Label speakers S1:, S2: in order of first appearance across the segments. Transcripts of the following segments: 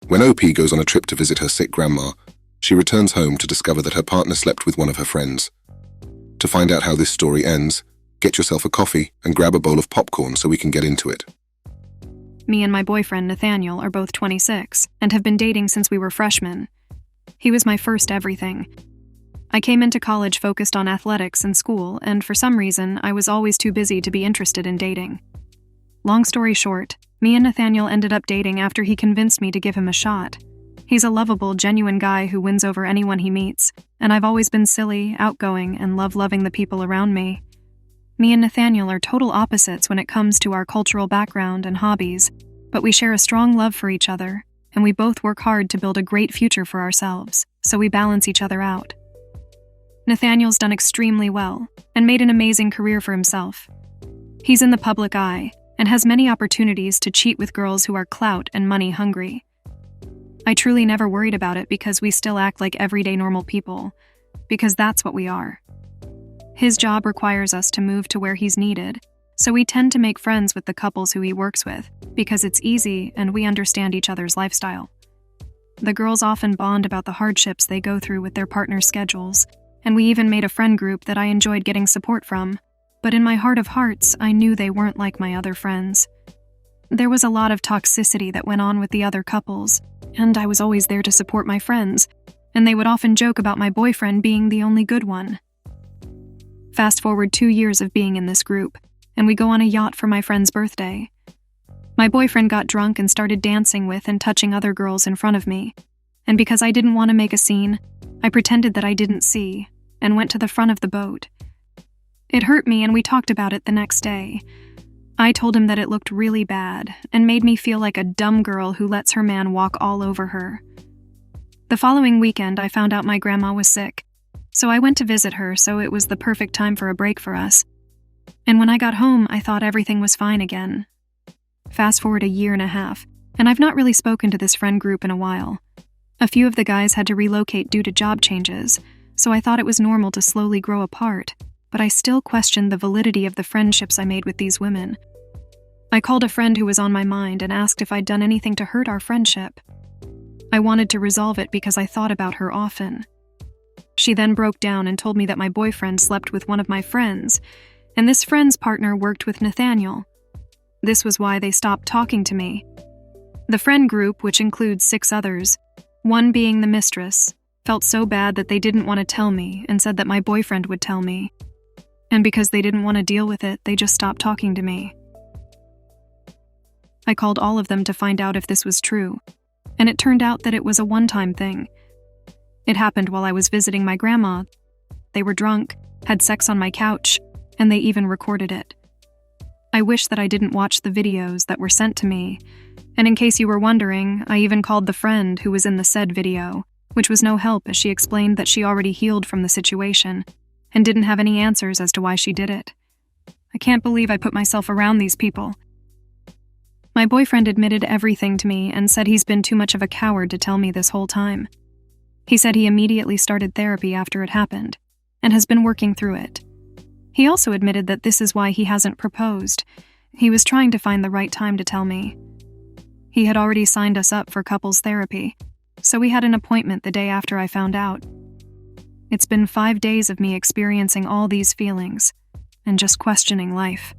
S1: When OP goes on a trip to visit her sick grandma, she returns home to discover that her partner slept with one of her friends. To find out how this story ends, get yourself a coffee and grab a bowl of popcorn so we can get into it.
S2: Me and my boyfriend, Nathaniel, are both 26 and have been dating since we were freshmen. He was my first everything. I came into college focused on athletics and school, and for some reason, I was always too busy to be interested in dating. Long story short, me and Nathaniel ended up dating after he convinced me to give him a shot. He's a lovable, genuine guy who wins over anyone he meets, and I've always been silly, outgoing, and love loving the people around me. Me and Nathaniel are total opposites when it comes to our cultural background and hobbies, but we share a strong love for each other, and we both work hard to build a great future for ourselves, so we balance each other out. Nathaniel's done extremely well, and made an amazing career for himself. He's in the public eye, and has many opportunities to cheat with girls who are clout and money hungry. I truly never worried about it because we still act like everyday normal people, because that's what we are. His job requires us to move to where he's needed, so we tend to make friends with the couples who he works with, because it's easy and we understand each other's lifestyle. The girls often bond about the hardships they go through with their partner's schedules, and we even made a friend group that I enjoyed getting support from, but in my heart of hearts, I knew they weren't like my other friends. There was a lot of toxicity that went on with the other couples, and I was always there to support my friends, and they would often joke about my boyfriend being the only good one. Fast forward 2 years of being in this group, and we go on a yacht for my friend's birthday. My boyfriend got drunk and started dancing with and touching other girls in front of me, and because I didn't want to make a scene, I pretended that I didn't see, and went to the front of the boat. It hurt me, and we talked about it the next day. I told him that it looked really bad, and made me feel like a dumb girl who lets her man walk all over her. The following weekend, I found out my grandma was sick, so I went to visit her, so it was the perfect time for a break for us. And when I got home, I thought everything was fine again. Fast forward 1.5 years, and I've not really spoken to this friend group in a while. A few of the guys had to relocate due to job changes, so I thought it was normal to slowly grow apart, but I still questioned the validity of the friendships I made with these women. I called a friend who was on my mind and asked if I'd done anything to hurt our friendship. I wanted to resolve it because I thought about her often. She then broke down and told me that my boyfriend slept with one of my friends, and this friend's partner worked with Nathaniel. This was why they stopped talking to me. The friend group, which includes 6 others, one being the mistress, felt so bad that they didn't want to tell me and said that my boyfriend would tell me. And because they didn't want to deal with it, they just stopped talking to me. I called all of them to find out if this was true, and it turned out that it was a one-time thing. It happened while I was visiting my grandma. They were drunk, had sex on my couch, and they even recorded it. I wish that I didn't watch the videos that were sent to me, and in case you were wondering, I even called the friend who was in the said video, which was no help as she explained that she already healed from the situation and didn't have any answers as to why she did it. I can't believe I put myself around these people. My boyfriend admitted everything to me and said he's been too much of a coward to tell me this whole time. He said he immediately started therapy after it happened and has been working through it. He also admitted that this is why he hasn't proposed. He was trying to find the right time to tell me. He had already signed us up for couples therapy, so we had an appointment the day after I found out. It's been 5 days of me experiencing all these feelings and just questioning life.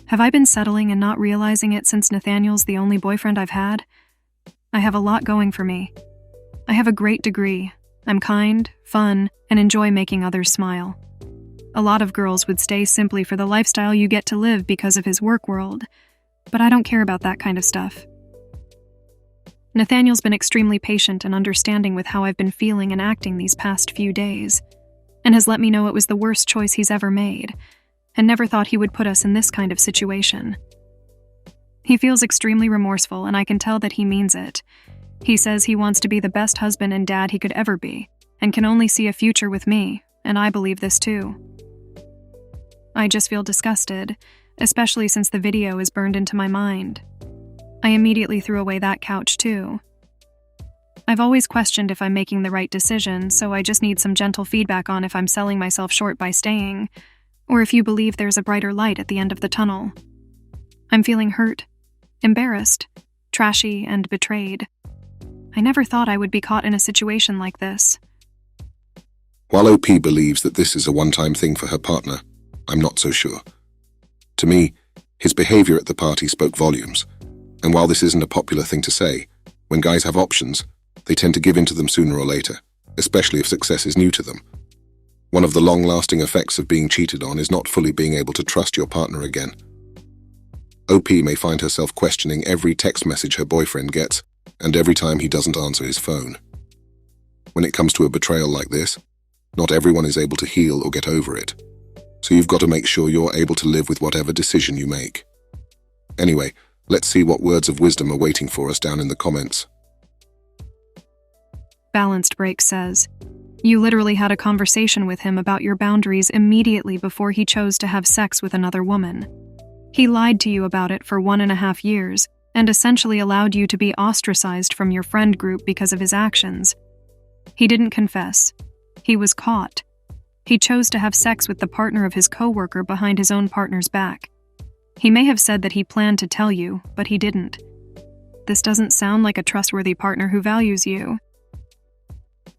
S2: Have I been settling and not realizing it since Nathaniel's the only boyfriend I've had? I have a lot going for me. I have a great degree. I'm kind, fun, and enjoy making others smile. A lot of girls would stay simply for the lifestyle you get to live because of his work world, but I don't care about that kind of stuff. Nathaniel's been extremely patient and understanding with how I've been feeling and acting these past few days, and has let me know it was the worst choice he's ever made, and never thought he would put us in this kind of situation. He feels extremely remorseful, and I can tell that he means it. He says he wants to be the best husband and dad he could ever be, and can only see a future with me, and I believe this too. I just feel disgusted, especially since the video is burned into my mind. I immediately threw away that couch too. I've always questioned if I'm making the right decision, so I just need some gentle feedback on if I'm selling myself short by staying, or if you believe there's a brighter light at the end of the tunnel. I'm feeling hurt, embarrassed, trashy, and betrayed. I never thought I would be caught in a situation like this.
S1: While OP believes that this is a one-time thing for her partner, I'm not so sure. To me, his behavior at the party spoke volumes, and while this isn't a popular thing to say, when guys have options, they tend to give in to them sooner or later, especially if success is new to them. One of the long-lasting effects of being cheated on is not fully being able to trust your partner again. OP may find herself questioning every text message her boyfriend gets, and every time he doesn't answer his phone. When it comes to a betrayal like this, not everyone is able to heal or get over it. So you've got to make sure you're able to live with whatever decision you make. Anyway, let's see what words of wisdom are waiting for us down in the comments.
S2: Balanced Break says, "You literally had a conversation with him about your boundaries immediately before he chose to have sex with another woman. He lied to you about it for 1.5 years and essentially allowed you to be ostracized from your friend group because of his actions. He didn't confess. He was caught. He chose to have sex with the partner of his coworker behind his own partner's back. He may have said that he planned to tell you, but he didn't. This doesn't sound like a trustworthy partner who values you.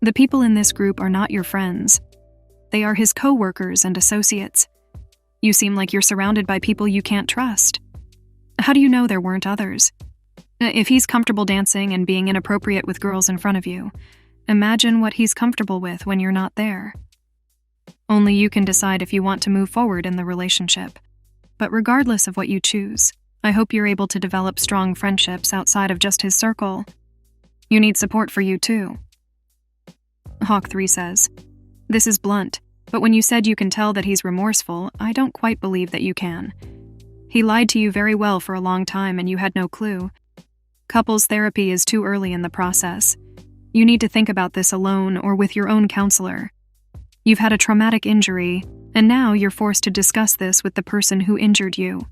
S2: The people in this group are not your friends. They are his coworkers and associates. You seem like you're surrounded by people you can't trust. How do you know there weren't others? If he's comfortable dancing and being inappropriate with girls in front of you, imagine what he's comfortable with when you're not there. Only you can decide if you want to move forward in the relationship. But regardless of what you choose, I hope you're able to develop strong friendships outside of just his circle. You need support for you too." Hawk3 says, "This is blunt, but when you said you can tell that he's remorseful, I don't quite believe that you can. He lied to you very well for a long time and you had no clue. Couples therapy is too early in the process. You need to think about this alone or with your own counselor. You've had a traumatic injury, and now you're forced to discuss this with the person who injured you.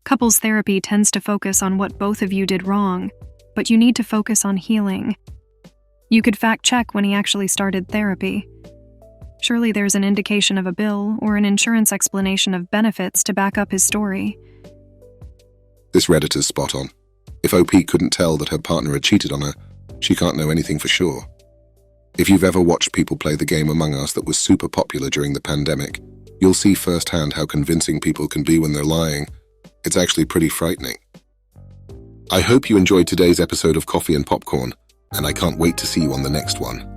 S2: Couples therapy tends to focus on what both of you did wrong, but you need to focus on healing. You could fact-check when he actually started therapy. Surely there's an indication of a bill or an insurance explanation of benefits to back up his story."
S1: This Redditor's spot on. If OP couldn't tell that her partner had cheated on her, she can't know anything for sure. If you've ever watched people play the game Among Us that was super popular during the pandemic, you'll see firsthand how convincing people can be when they're lying. It's actually pretty frightening. I hope you enjoyed today's episode of Coffee and Popcorn, and I can't wait to see you on the next one.